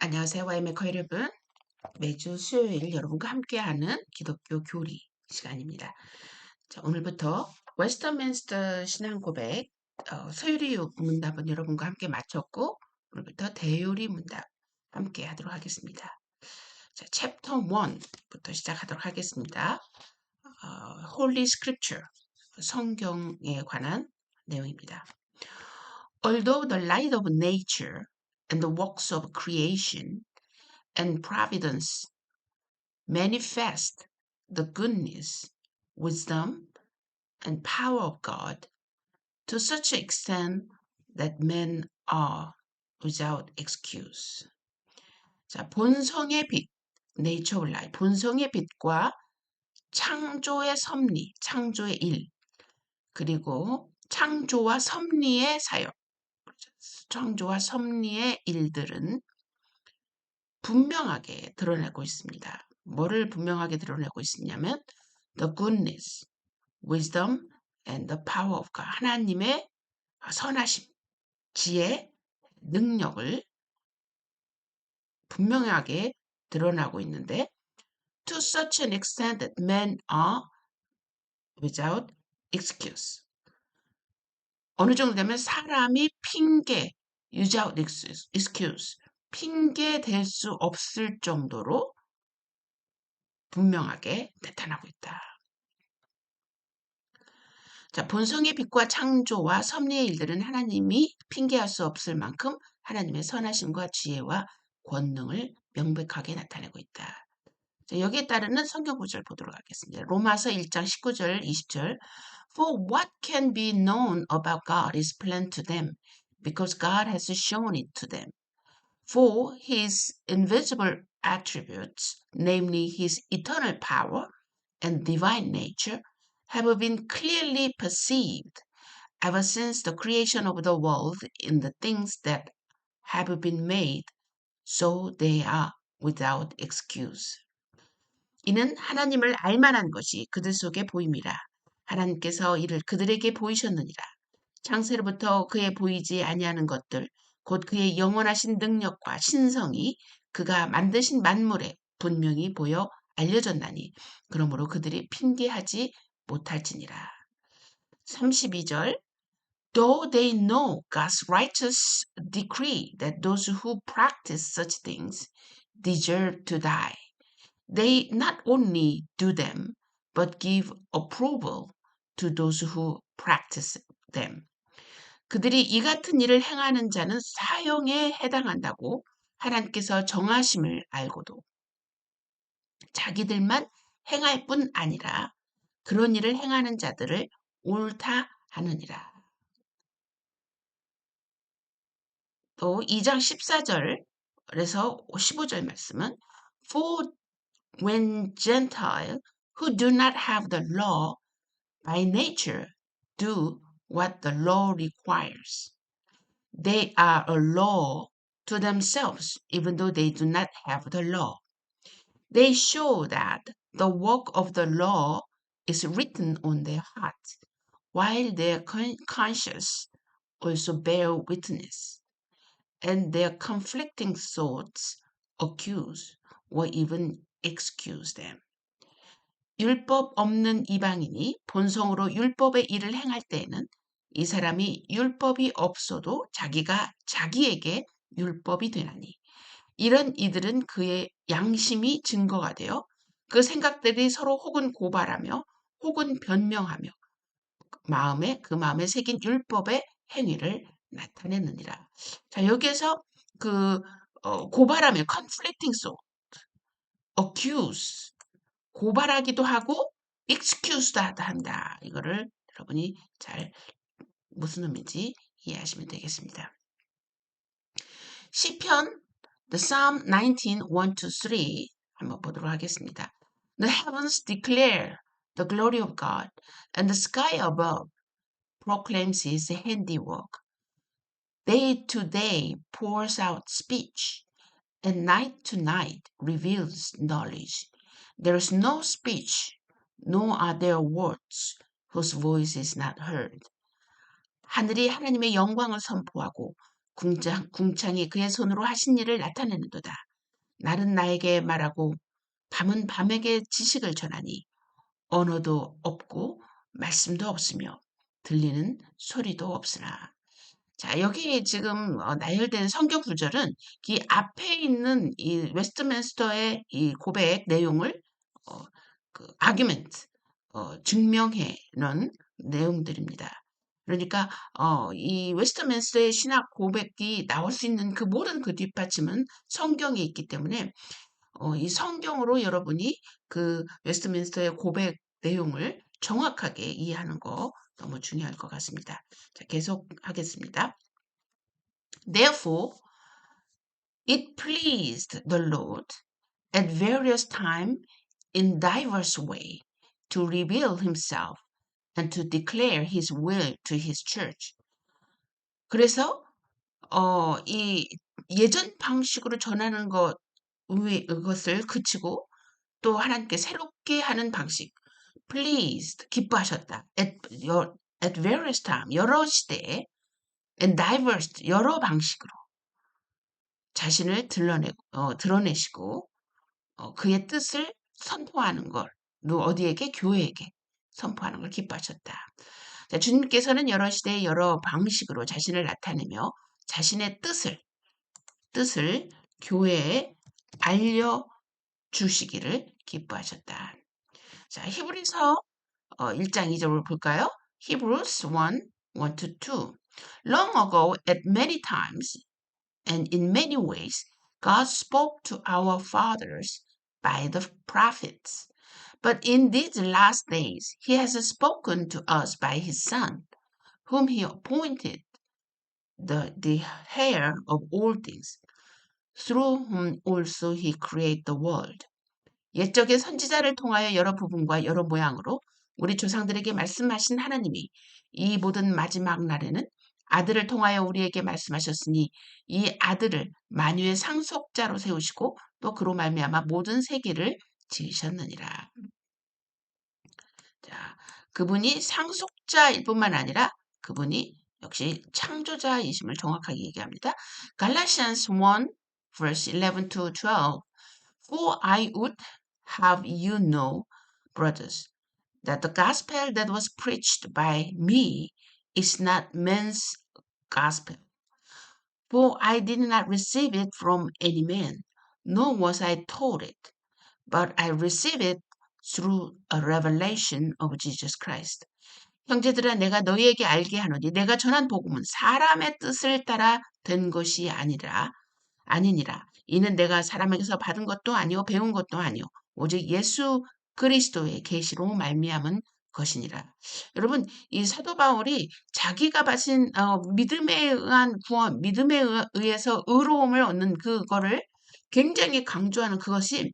안녕하세요. 와이메커 여러분. 매주 수요일 여러분과 함께하는 기독교 교리 시간입니다. 자, 오늘부터 웨스터민스터 신앙 고백 소요리 문답은 여러분과 함께 마쳤고 오늘부터 대요리 문답 함께 하도록 하겠습니다. 자, 챕터 1부터 시작하도록 하겠습니다. Holy Scripture, 성경에 관한 내용입니다. Although the light of nature and the works of creation and providence manifest the goodness, wisdom, and power of God to such an extent that men are without excuse. 자, 본성의 빛, nature light, 본성의 빛과 창조의 섭리, 창조의 일, 그리고 창조와 섭리의 사역, 창조와 섭리의 일들은 분명하게 드러내고 있습니다. 뭐를 분명하게 드러내고 있느냐면 the goodness, wisdom, and the power of God. 하나님의 선하심, 지혜, 능력을 분명하게 드러나고 있는데 to such an extent that men are without excuse. 어느 정도 되면 사람이 핑계, without excuse, 핑계 댈 수 없을 정도로 분명하게 나타나고 있다. 자, 본성의 빛과 창조와 섭리의 일들은 하나님이 핑계할 수 없을 만큼 하나님의 선하심과 지혜와 권능을 명백하게 나타내고 있다. 자, 여기에 따르는 성경 구절 보도록 하겠습니다. 로마서 1장 19절 20절 For what can be known about God is plain to them, because God has shown it to them. For his invisible attributes, namely his eternal power and divine nature, have been clearly perceived ever since the creation of the world in the things that have been made, so they are without excuse. 이는 하나님을 알만한 것이 그들 속에 보임이라. 하나님께서 이를 그들에게 보이셨느니라. 창세로부터 그의 보이지 아니하는 것들, 곧 그의 영원하신 능력과 신성이 그가 만드신 만물에 분명히 보여 알려졌나니 그러므로 그들이 핑계하지 못할지니라. 32절 Though they know God's righteous decree that those who practice such things deserve to die, they not only do them, but give approval to those who practice them. 그들이 이 같은 일을 행하는 자는 사형에 해당한다고 하나님께서 정하심을 알고도 자기들만 행할 뿐 아니라 그런 일을 행하는 자들을 옳다 하느니라. 또 2장 14절에서 15절 말씀은 For when Gentiles who do not have the law by nature do what the law requires, they are a law to themselves, even though they do not have the law. They show that the work of the law is written on their hearts, while their conscience also bear witness, and their conflicting thoughts accuse or even excuse them. 율법 없는 이방인이 본성으로 율법의 일을 행할 때에는 이 사람이 율법이 없어도 자기가 자기에게 율법이 되나니 이런 이들은 그의 양심이 증거가 되어 그 생각들이 서로 혹은 고발하며 혹은 변명하며 그 마음에 새긴 율법의 행위를 나타내느니라. 자, 여기에서 고발하며 conflicting thought, accuse, 고발하기도 하고 excuse도 한다. 이거를 여러분이 잘 무슨 의미인지 이해하시면 되겠습니다. 시편 The Psalm 19, 1-3 한번 보도록 하겠습니다. The heavens declare the glory of God, and the sky above proclaims his handiwork. Day to day pours out speech, and night to night reveals knowledge. There is no speech, nor are there words whose voice is not heard. 하늘이 하나님의 영광을 선포하고 궁창이 그의 손으로 하신 일을 나타내는도다. 날은 나에게 말하고 밤은 밤에게 지식을 전하니 언어도 없고 말씀도 없으며 들리는 소리도 없으나. 자, 여기 지금 나열된 성경 구절은 이 앞에 있는 이 웨스트민스터의 이 고백 내용을 어, 그 아규멘트 증명해 놓은 내용들입니다. 그러니까 이 웨스트민스터의 신학 고백이 나올 수 있는 그 모든 그 뒷받침은 성경에 있기 때문에 이 성경으로 여러분이 그 웨스트민스터의 고백 내용을 정확하게 이해하는 거 너무 중요할 것 같습니다. 자, 계속하겠습니다. Therefore, it pleased the Lord at various times in diverse way to reveal himself and to declare his will to his church. 그래서 이 예전 방식으로 전하는 것을 그치고 또 하나님께 새롭게 하는 방식, pleased, 기뻐하셨다. at various time, 여러 시대에, and diverse, 여러 방식으로 자신을 드러내시고 그의 뜻을 선포하는 걸, 어디에게? 교회에게 선포하는 걸 기뻐하셨다. 자, 주님께서는 여러 시대에 여러 방식으로 자신을 나타내며 자신의 뜻을 교회에 알려주시기를 기뻐하셨다. 자, 히브리서 1장 2절을 볼까요? Hebrews 1, 1 to 2. Long ago, at many times and in many ways, God spoke to our fathers by the prophets. But in these last days, he has spoken to us by his Son, whom he appointed the heir of all things, through whom also he created the world. 옛적의 선지자를 통하여 여러 부분과 여러 모양으로 우리 조상들에게 말씀하신 하나님이 이 모든 마지막 날에는 아들을 통하여 우리에게 말씀하셨으니 이 아들을 만유의 상속자로 세우시고 또 그로 말미암아 모든 세계를 지으셨느니라. 자, 그분이 상속자일 뿐만 아니라 그분이 역시 창조자이심을 정확하게 얘기합니다. Galatians 1 verse 11 to 12. For I would have you know, brothers, that the gospel that was preached by me is not man's gospel. For I did not receive it from any man, nor was I taught it, but I received it through a revelation of Jesus Christ. 형제들아 내가 너희에게 알게 하노니 내가 전한 복음은 사람의 뜻을 따라 된 것이 아니니라. 이는 내가 사람에게서 받은 것도 아니요 배운 것도 아니요 오직 예수 그리스도의 계시로 말미암은 것이니라. 여러분 이 사도 바울이 자기가 받은 믿음에 의한 구원, 믿음에 의해서 의로움을 얻는 그거를 굉장히 강조하는 그것이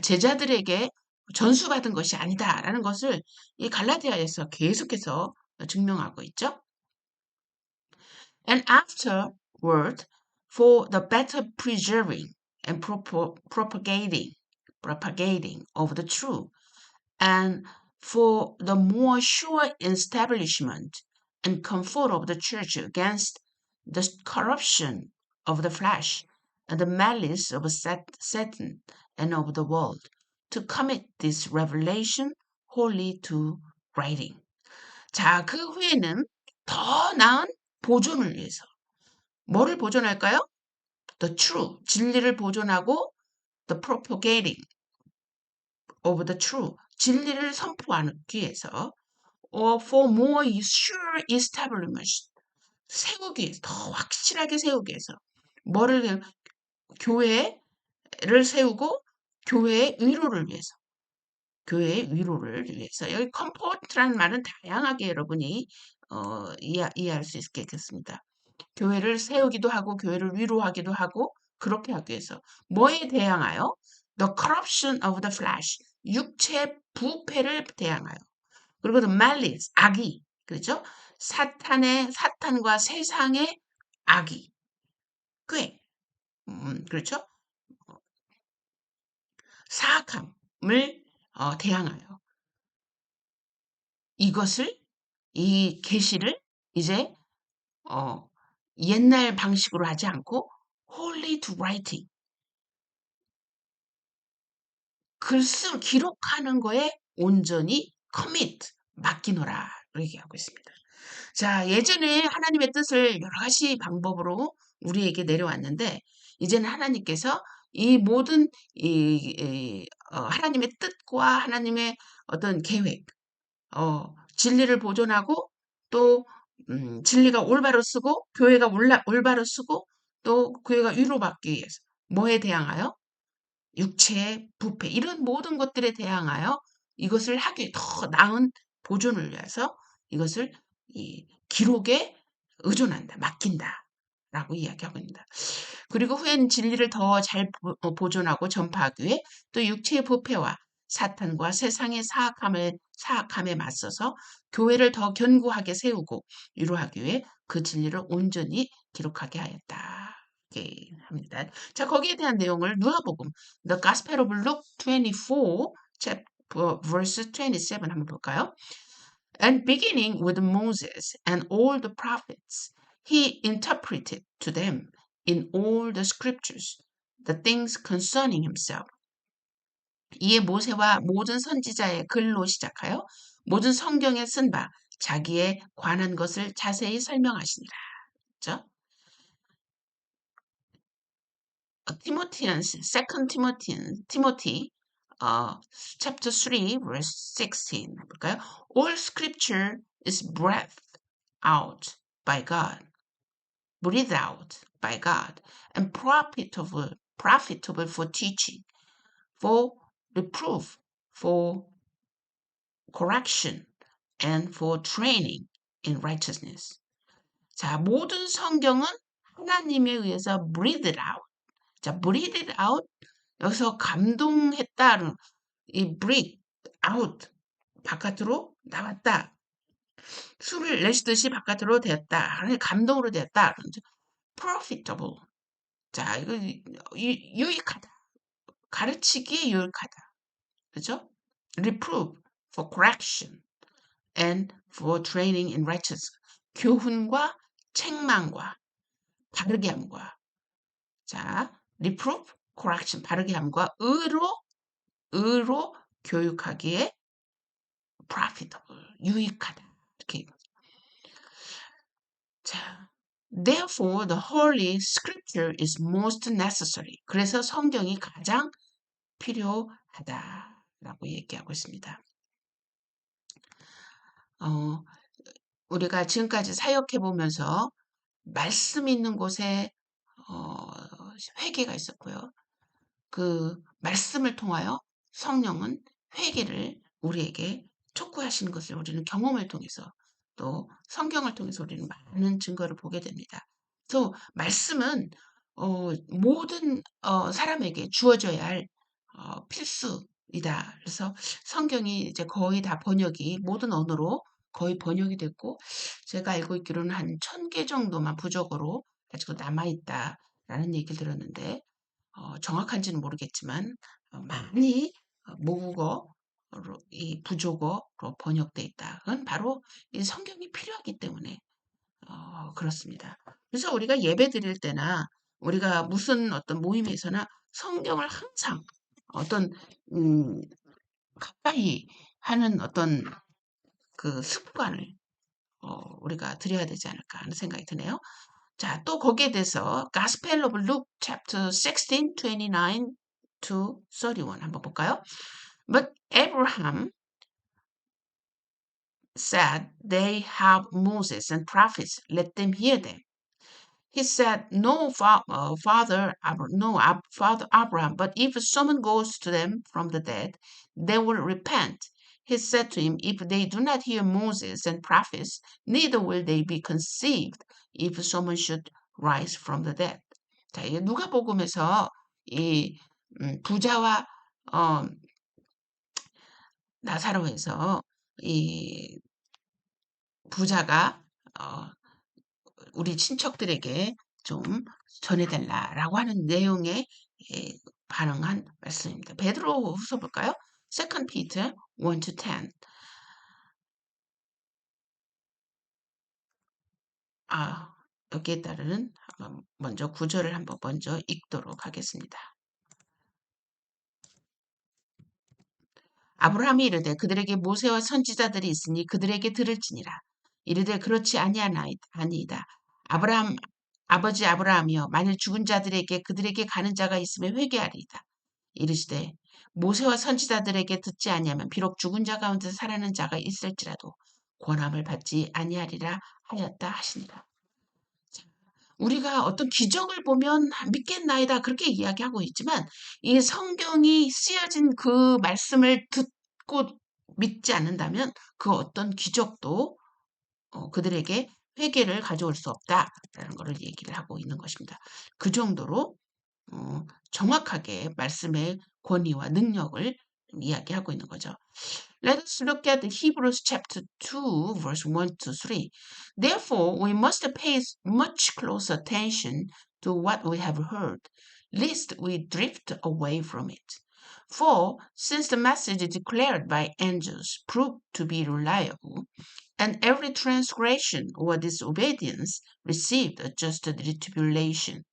제자들에게 전수받은 것이 아니다라는 것을 이 갈라디아에서 계속해서 증명하고 있죠. And afterward, for the better preserving and propagating of the truth, and for the more sure establishment and comfort of the church against the corruption of the flesh and the malice of Satan and of the world, to commit this revelation wholly to writing. 자, 그 후에는 더 나은 보존을 위해서 뭐를 보존할까요? The true, 진리를 보존하고 the propagating of the true, 진리를 선포하기 위해서 or for more sure establishment, 세우기 위해서, 더 확실하게 세우기 위해서 뭐를 교회를 세우고 교회의 위로를 위해서 여기 comfort라는 말은 다양하게 여러분이 이해할 수 있겠습니다. 교회를 세우기도 하고 교회를 위로하기도 하고 그렇게 하기 위해서 뭐에 대항하여? The corruption of the flesh, 육체 부패를 대항하여. 그리고 the malice, 악의, 그렇죠? 사탄과 세상의 악의, 꽤, 그렇죠? 사악함을 대항하여. 이 계시를 이제 옛날 방식으로 하지 않고 wholly to writing. 기록하는 거에 온전히 commit, 맡기노라. 얘기하고 있습니다. 자, 예전에 하나님의 뜻을 여러 가지 방법으로 우리에게 내려왔는데, 이제는 하나님께서 이 모든 하나님의 뜻과 하나님의 어떤 계획, 진리를 보존하고 또 진리가 올바로 쓰고 교회가 올바로 쓰고 또 교회가 위로받기 위해서 뭐에 대항하여? 육체의 부패 이런 모든 것들에 대항하여 이것을 하기 더 나은 보존을 위해서 이것을 이 기록에 의존한다, 맡긴다라고 이야기하고 있습니다. 그리고 후엔 진리를 더 잘 보존하고 전파하기 위해 또 육체의 부패와 사탄과 세상의 사악함에 맞서서 교회를 더 견고하게 세우고 위로하기 위해 그 진리를 온전히 기록하게 하였다. 이렇게 합니다. 자, 거기에 대한 내용을 누가복음 The Gospel of Luke 24, verse 27 한번 볼까요? And beginning with Moses and all the prophets, he interpreted to them in all the scriptures the things concerning himself. 이에 모세와 모든 선지자의 글로 시작하여 모든 성경에 쓴 바 자기에 관한 것을 자세히 설명하시니라. 그렇죠? Second Timothy, chapter 3, verse 16. 볼까요? All scripture is breathed out by God, and profitable for teaching, for reproof, for correction, and for training in righteousness. 자, 모든 성경은 하나님에 의해서 breathed out. 자, breathed out 여기서 감동했다. 이 breathe out 바깥으로 나왔다. 숨을 내쉬듯이 바깥으로 되었다. 감동으로 되었다. profitable. 자, 이거 유익하다. 가르치기에 유익하다. 그죠? reprove for correction and for training in righteousness. 교훈과 책망과 바르게 함과 자, reprove, correction, 바르게 함과 의로 교육하기에 profitable, 유익하다. 이렇게. 자, therefore the holy scripture is most necessary. 그래서 성경이 가장 필요하다라고 얘기하고 있습니다. 우리가 지금까지 사역해 보면서 말씀 있는 곳에 회개가 있었고요. 그 말씀을 통하여 성령은 회개를 우리에게 촉구하시는 것을 우리는 경험을 통해서 또 성경을 통해서 우리는 많은 증거를 보게 됩니다. 그래서 말씀은 모든 사람에게 주어져야 할 필수이다. 그래서 성경이 이제 거의 다 번역이 모든 언어로 거의 번역이 됐고 제가 알고 있기로는 한 1000개 정도만 부족으로 아직 남아있다라는 얘기를 들었는데 정확한지는 모르겠지만 많이 모국어로 이 부족어로 번역돼 있다. 그건 바로 이 성경이 필요하기 때문에 그렇습니다. 그래서 우리가 예배 드릴 때나 우리가 무슨 어떤 모임에서나 성경을 항상 어떤 가까이 하는 어떤 그 습관을 우리가 드려야 되지 않을까 하는 생각이 드네요. 자, 또 거기에 대해서 Gospel of Luke chapter 16, 29 to 31 한번 볼까요? But Abraham said, they have Moses and prophets, let them hear them. He said, Father Abraham, but if someone goes to them from the dead, they will repent. He said to him, if they do not hear Moses and prophets, neither will they be conceived if someone should rise from the dead. 자, 이 누가복음에서 이 부자와 나사로에서 이 부자가 우리 친척들에게 좀 전해달라라고 하는 내용에 반응한 말씀입니다. 베드로 후서 볼까요? Second Peter 1 to 10. 여기에 따르는 먼저 구절을 한번 먼저 읽도록 하겠습니다. 아브라함이 이르되 그들에게 모세와 선지자들이 있으니 그들에게 들을지니라. 이르되 그렇지 아니이다. 아브라함 아버지 아브라함이여 만일 죽은 자들에게 그들에게 가는 자가 있으면 회개하리이다. 이르시되 모세와 선지자들에게 듣지 아니하면 비록 죽은 자 가운데 살아난 자가 있을지라도 권함을 받지 아니하리라 하였다 하시니라. 우리가 어떤 기적을 보면 믿겠나이다 그렇게 이야기하고 있지만 이 성경이 쓰여진 그 말씀을 듣고 믿지 않는다면 그 어떤 기적도 그들에게 회개를 가져올 수 없다라는 것을 얘기를 하고 있는 것입니다. 그 정도로 정확하게 말씀의 권위와 능력을 이야기하고 있는 거죠. Let us look at Hebrews chapter 2, verse 1 to 3. Therefore, we must pay much close attention to what we have heard, lest we drift away from it. For since the message declared by angels proved to be reliable, and every transgression or disobedience received a just retribution,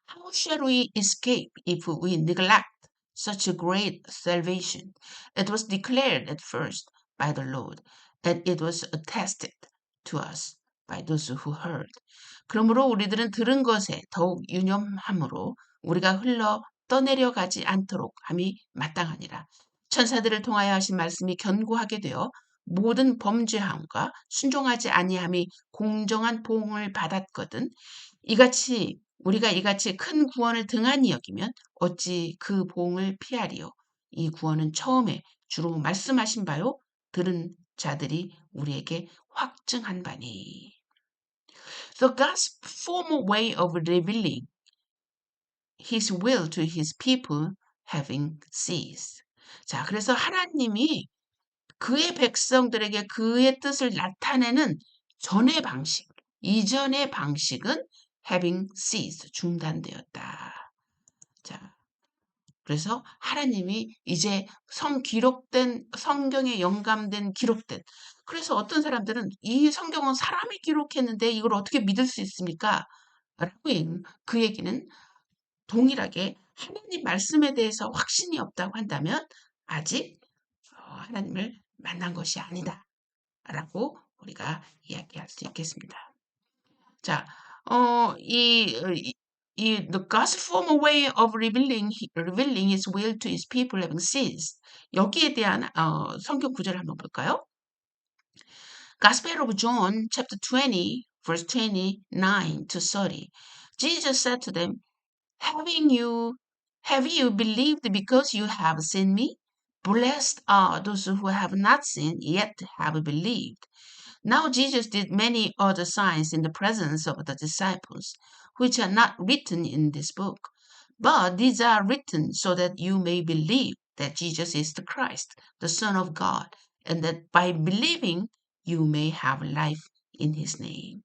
how shall we escape if we neglect such a great salvation? It was declared at first by the Lord, and it was attested to us by those who heard. 그러므로 우리들은 들은 것에 더욱 유념함으로 우리가 흘러 떠내려가지 않도록 함이 마땅하니라. 천사들을 통하여 하신 말씀이 견고하게 되어 모든 범죄함과 순종하지 아니함이 공정한 보응을 받았거든. 우리가 이같이 큰 구원을 등한히 여기면 어찌 그 보응을 피하리요. 이 구원은 처음에 주로 말씀하신 바요 들은 자들이 우리에게 확증한 바니. The God's former way of revealing His will to His people having ceased. 자, 그래서 하나님이 그의 백성들에게 그의 뜻을 나타내는 전의 방식, 이전의 방식은 having ceased, 중단되었다. 자, 그래서 하나님이 이제 성경에 영감된 기록된 그래서 어떤 사람들은 이 성경은 사람이 기록했는데 이걸 어떻게 믿을 수 있습니까? 라고 그 얘기는 동일하게 하나님 말씀에 대해서 확신이 없다고 한다면 아직 하나님을 만난 것이 아니다. 라고 우리가 이야기할 수 있겠습니다. 자, the God's former way of revealing His will to His people having ceased. 여기에 대한 성경 구절을 한번 볼까요? Gospel of John, chapter 20, verse 29 to 30. Jesus said to them, Have you believed because you have seen me? Blessed are those who have not seen yet have believed. Now Jesus did many other signs in the presence of the disciples, which are not written in this book. But these are written so that you may believe that Jesus is the Christ, the Son of God, and that by believing you may have life in His name.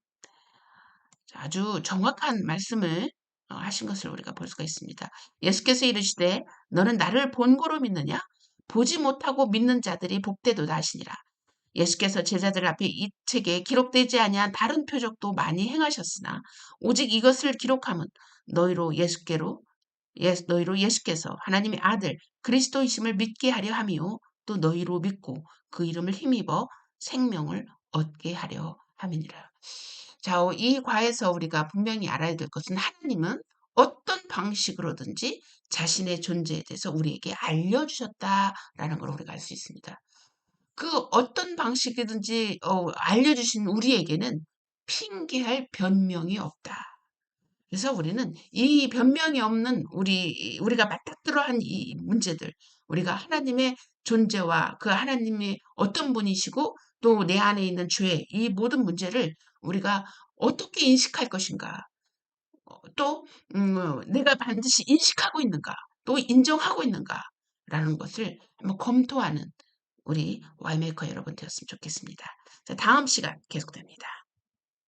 아주 정확한 말씀을 하신 것을 우리가 볼 수가 있습니다. 예수께서 이르시되 너는 나를 본고로 믿느냐? 보지 못하고 믿는 자들이 복되도다 하시니라. 예수께서 제자들 앞에 이 책에 기록되지 아니한 다른 표적도 많이 행하셨으나 오직 이것을 기록함은 너희로 예수께서 하나님의 아들 그리스도이심을 믿게 하려 함이요 또 너희로 믿고 그 이름을 힘입어 생명을 얻게 하려 함이니라. 자, 이 과에서 우리가 분명히 알아야 될 것은 하나님은 어떤 방식으로든지 자신의 존재에 대해서 우리에게 알려주셨다라는 걸 우리가 알 수 있습니다. 그 어떤 방식이든지 알려주신 우리에게는 핑계할 변명이 없다. 그래서 우리는 이 변명이 없는 우리가 맞닥뜨려한 이 문제들, 우리가 하나님의 존재와 그 하나님이 어떤 분이시고 또 내 안에 있는 죄, 이 모든 문제를 우리가 어떻게 인식할 것인가, 또 내가 반드시 인식하고 있는가, 또 인정하고 있는가라는 것을 한번 검토하는 우리 와이메이커 여러분 되었으면 좋겠습니다. 자, 다음 시간 계속됩니다.